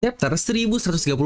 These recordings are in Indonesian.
Chapter 1134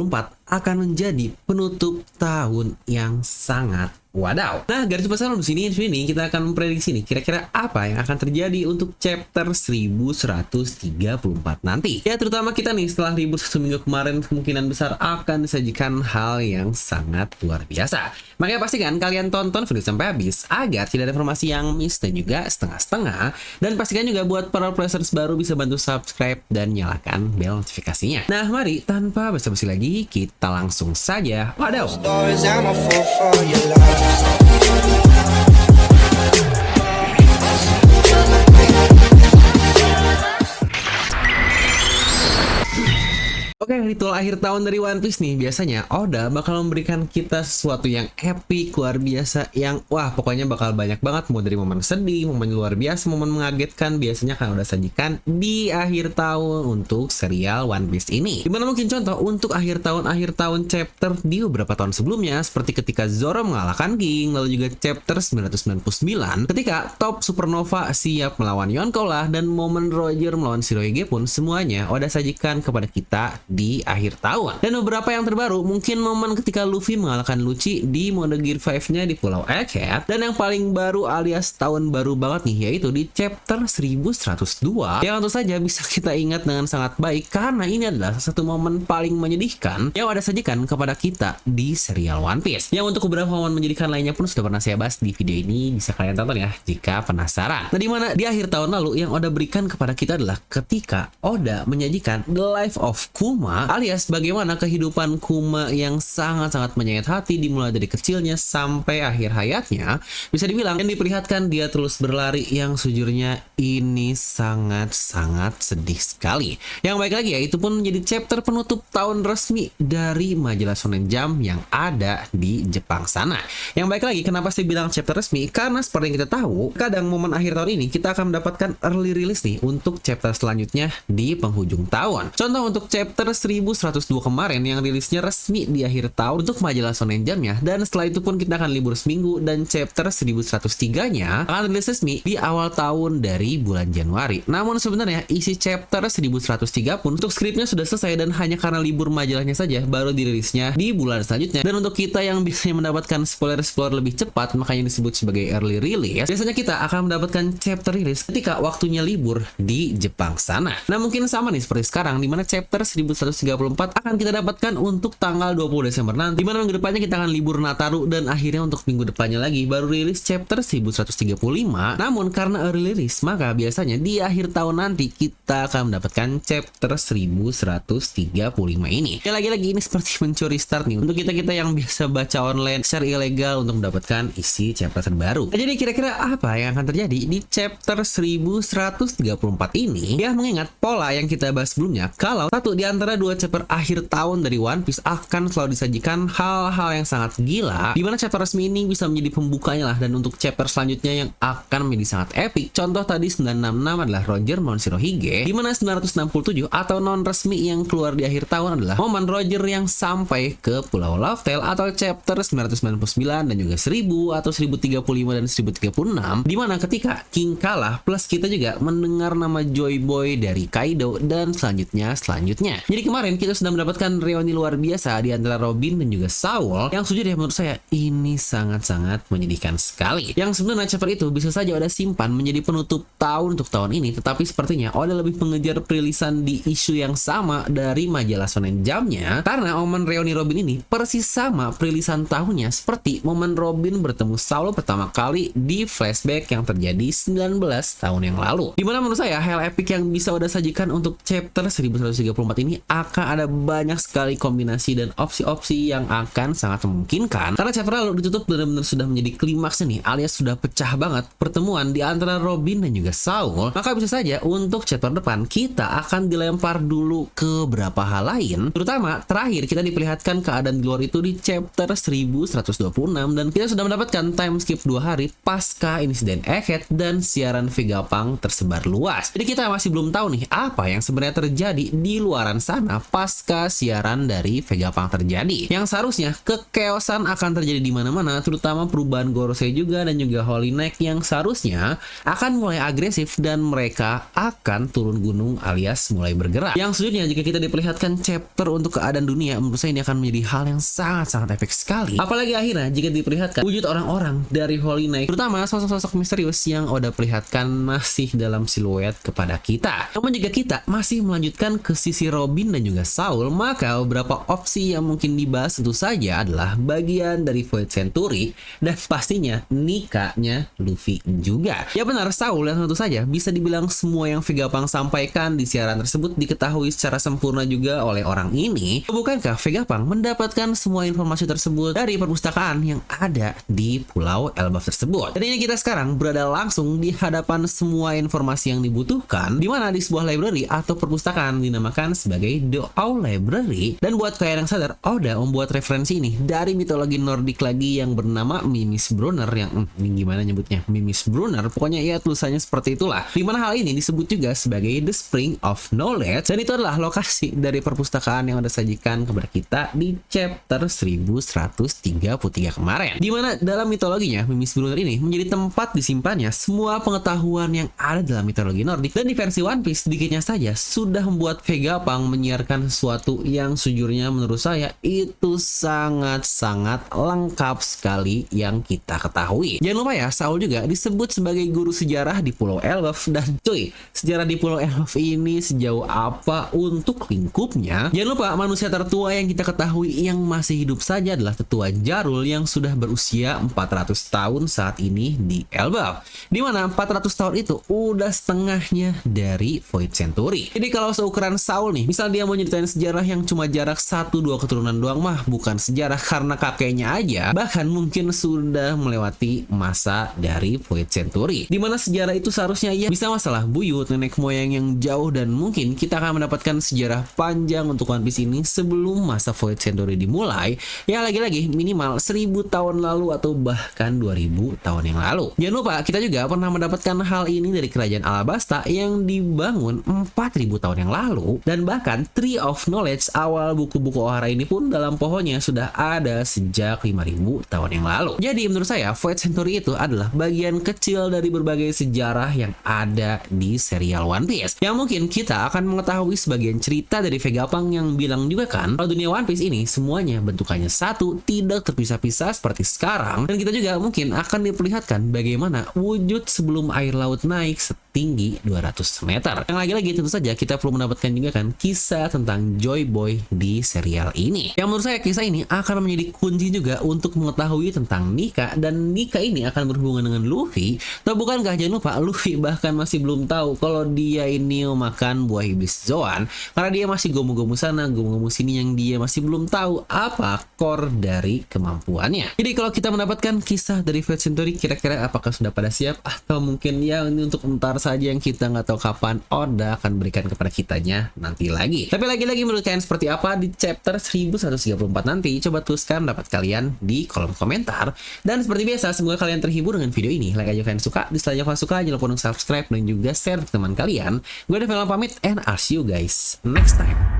akan menjadi penutup tahun yang sangat wadaw. Nah, garis besar di sini kita akan memprediksi nih kira-kira apa yang akan terjadi untuk chapter 1134 nanti. Ya, terutama kita nih setelah libur 1 minggu kemarin kemungkinan besar akan disajikan hal yang sangat luar biasa. Makanya pastikan kalian tonton video sampai habis agar tidak ada informasi yang miss dan juga setengah-setengah. Dan pastikan juga buat para players baru bisa bantu subscribe dan nyalakan bel notifikasinya. Nah, mari tanpa basa-basi lagi kita langsung saja wadaw. Oke, ritual akhir tahun dari One Piece nih, biasanya Oda bakal memberikan kita sesuatu yang epic, luar biasa, yang wah pokoknya bakal banyak banget, mau dari momen sedih, momen luar biasa, momen mengagetkan, biasanya kan Oda sajikan di akhir tahun untuk serial One Piece ini. Dimana mungkin contoh untuk akhir tahun chapter di beberapa tahun sebelumnya, seperti ketika Zoro mengalahkan King, lalu juga chapter 999, ketika Top Supernova siap melawan Yonkou lah, dan momen Roger melawan Shirohige pun semuanya Oda sajikan kepada kita di akhir tahun. Dan beberapa yang terbaru mungkin momen ketika Luffy mengalahkan Lucci di mode Gear 5-nya di Pulau Egghead, dan yang paling baru alias tahun baru banget nih yaitu di chapter 1102 yang tentu saja bisa kita ingat dengan sangat baik karena ini adalah salah satu momen paling menyedihkan yang ada sajikan kepada kita di serial One Piece. Yang untuk beberapa momen menyedihkan lainnya pun sudah pernah saya bahas di video ini, bisa kalian tonton ya jika penasaran. Nah, dimana di akhir tahun lalu yang Oda berikan kepada kita adalah ketika Oda menyajikan The Life of Kuma, alias bagaimana kehidupan Kuma yang sangat-sangat menyayat hati dimulai dari kecilnya sampai akhir hayatnya. Bisa dibilang yang diperlihatkan dia terus berlari yang sejujurnya ini sangat-sangat sedih sekali. Yang baik lagi ya, itu pun menjadi chapter penutup tahun resmi dari majalah Shonen Jump yang ada di Jepang sana. Yang baik lagi, kenapa saya bilang chapter resmi? Karena seperti yang kita tahu, kadang momen akhir tahun ini kita akan mendapatkan early release nih untuk chapter selanjutnya di penghujung tahun. Contoh untuk chapter 1102 kemarin yang rilisnya resmi di akhir tahun untuk majalah Shonen Jump-nya, dan setelah itu pun kita akan libur seminggu, dan chapter 1103-nya akan rilis resmi di awal tahun dari bulan Januari. Namun sebenarnya isi chapter 1103 pun untuk skripnya sudah selesai dan hanya karena libur majalahnya saja baru dirilisnya di bulan selanjutnya. Dan untuk kita yang biasanya mendapatkan spoiler lebih cepat, makanya disebut sebagai early release, biasanya kita akan mendapatkan chapter rilis ketika waktunya libur di Jepang sana. Nah, mungkin sama nih seperti sekarang, dimana chapter 1134 akan kita dapatkan untuk tanggal 20 Desember nanti, dimana minggu depannya kita akan libur Nataru, dan akhirnya untuk minggu depannya lagi baru rilis chapter 1135. Namun karena early release, maka biasanya di akhir tahun nanti kita akan mendapatkan chapter 1135 ini. Ya, lagi-lagi ini seperti mencuri start nih untuk kita-kita yang biasa baca online secara ilegal untuk mendapatkan isi chapter terbaru. Nah, jadi kira-kira apa yang akan terjadi di chapter 1134 ini? Ya, mengingat pola yang kita bahas sebelumnya, kalau satu di antara dua chapter akhir tahun dari One Piece akan selalu disajikan hal-hal yang sangat gila, dimana chapter resmi ini bisa menjadi pembukanya lah, dan untuk chapter selanjutnya yang akan menjadi sangat epic, contoh tadi 966 adalah Roger melawan Shirohige, dimana 967 atau non resmi yang keluar di akhir tahun adalah momen Roger yang sampai ke Pulau Love Tale, atau chapter 999 dan juga 1000 atau 1035 dan 1036, dimana ketika King kalah plus kita juga mendengar nama Joy Boy dari Kaido dan selanjutnya. Jadi kemarin kita sudah mendapatkan reuni luar biasa di antara Robin dan juga Saul, yang sejujurnya menurut saya ini sangat-sangat menyedihkan sekali. Yang sebenarnya chapter itu bisa saja Oda simpan menjadi penutup tahun untuk tahun ini, tetapi sepertinya Oda lebih mengejar perilisan di isu yang sama dari majalah Shonen Jump-nya, karena momen reuni Robin ini persis sama perilisan tahunnya seperti momen Robin bertemu Saul pertama kali di flashback yang terjadi 19 tahun yang lalu. Dimana menurut saya hal epic yang bisa Oda sajikan untuk chapter 1134 ini akan ada banyak sekali kombinasi dan opsi-opsi yang akan sangat memungkinkan, karena chapter lalu ditutup benar-benar sudah menjadi klimaksnya nih, alias sudah pecah banget pertemuan di antara Robin dan juga Saul. Maka bisa saja untuk chapter depan kita akan dilempar dulu ke beberapa hal lain, terutama terakhir kita diperlihatkan keadaan di luar itu di chapter 1126, dan kita sudah mendapatkan time skip 2 hari pasca insiden Egghead dan siaran Vegapunk tersebar luas. Jadi kita masih belum tahu nih apa yang sebenarnya terjadi di luaran sana suasana pasca siaran dari Vegapunk terjadi. Yang seharusnya kekeosan akan terjadi di mana-mana, terutama perubahan Gorosei juga dan juga Holy Knight yang seharusnya akan mulai agresif dan mereka akan turun gunung alias mulai bergerak. Yang sejujurnya jika kita diperlihatkan chapter untuk keadaan dunia, menurut saya ini akan menjadi hal yang sangat-sangat efek sekali. Apalagi akhirnya jika diperlihatkan wujud orang-orang dari Holy Knight, terutama sosok-sosok misterius yang Oda perlihatkan masih dalam siluet kepada kita. Namun jika kita masih melanjutkan ke sisi Robin dan juga Saul, maka beberapa opsi yang mungkin dibahas tentu saja adalah bagian dari Void Century dan pastinya nikahnya Luffy juga. Ya benar, Saul yang tentu saja bisa dibilang semua yang Vegapunk sampaikan di siaran tersebut diketahui secara sempurna juga oleh orang ini. Bukankah Vegapunk mendapatkan semua informasi tersebut dari perpustakaan yang ada di Pulau Elbaf tersebut? Dan ini kita sekarang berada langsung di hadapan semua informasi yang dibutuhkan, di mana di sebuah library atau perpustakaan dinamakan sebagai The Owl Library. Dan buat kalian yang sadar, Oda membuat referensi ini dari mitologi Nordik lagi yang bernama Mimis Brunner, yang ini gimana nyebutnya, Mimis Brunner, pokoknya ya tulisannya seperti itulah. Di mana hal ini disebut juga sebagai The Spring of Knowledge, dan itu adalah lokasi dari perpustakaan yang Oda sajikan kepada kita di chapter 1133 kemarin. Di mana dalam mitologinya Mimis Brunner ini menjadi tempat disimpannya semua pengetahuan yang ada dalam mitologi Nordik. Dan di versi One Piece sedikitnya saja sudah membuat Vegapunk menyiarkan sesuatu yang sejujurnya menurut saya itu sangat-sangat lengkap sekali yang kita ketahui. Jangan lupa ya, Saul juga disebut sebagai guru sejarah di Pulau Elbaf. Dan cuy, sejarah di Pulau Elbaf ini sejauh apa untuk lingkupnya? Jangan lupa manusia tertua yang kita ketahui yang masih hidup saja adalah tetua Jarul yang sudah berusia 400 tahun saat ini di Elbaf. Dimana 400 tahun itu udah setengahnya dari Void Century. Jadi kalau seukuran Saul nih, misal dia mau nyeritain sejarah yang cuma jarak 1-2 keturunan doang mah bukan sejarah, karena kakeknya aja bahkan mungkin sudah melewati masa dari Void Century. Dimana sejarah itu seharusnya ya bisa masalah buyut, nenek moyang yang jauh, dan mungkin kita akan mendapatkan sejarah panjang untuk One Piece ini sebelum masa Void Century dimulai. Ya lagi-lagi minimal 1000 tahun lalu atau bahkan 2000 tahun yang lalu. Jangan lupa kita juga pernah mendapatkan hal ini dari kerajaan Alabasta yang dibangun 4000 tahun yang lalu, dan bahkan Tree of Knowledge awal buku-buku Ohara ini pun dalam pohonnya sudah ada sejak 5000 tahun yang lalu. Jadi menurut saya Void Century itu adalah bagian kecil dari berbagai sejarah yang ada di serial One Piece, yang mungkin kita akan mengetahui sebagian cerita dari Vegapunk yang bilang juga kan kalau dunia One Piece ini semuanya bentukannya satu, tidak terpisah-pisah seperti sekarang. Dan kita juga mungkin akan diperlihatkan bagaimana wujud sebelum air laut naik setinggi 200 meter. Yang lagi-lagi tentu saja kita perlu mendapatkan juga kan kisah tentang Joy Boy di serial ini, yang menurut saya kisah ini akan menjadi kunci juga untuk mengetahui tentang Nika, dan Nika ini akan berhubungan dengan Luffy. Atau bukankah, jangan lupa, Luffy bahkan masih belum tahu kalau dia ini makan buah iblis Zoan, karena dia masih gomu-gomu sana, gomu-gomu sini, yang dia masih belum tahu apa core dari kemampuannya. Jadi kalau kita mendapatkan kisah dari Void Century, kira-kira apakah sudah pada siap? Atau mungkin ya ini untuk entar saja yang kita nggak tahu kapan Oda akan berikan kepada kitanya nanti lagi. Tapi lagi-lagi menurut kalian seperti apa di chapter 1134 nanti? Coba tuliskan pendapat kalian di kolom komentar. Dan seperti biasa, semoga kalian terhibur dengan video ini. Like aja kalian suka, dislike aja kalian suka, jangan lupa untuk subscribe dan juga share ke teman kalian. Gue Devil pamit, and I'll see you guys next time.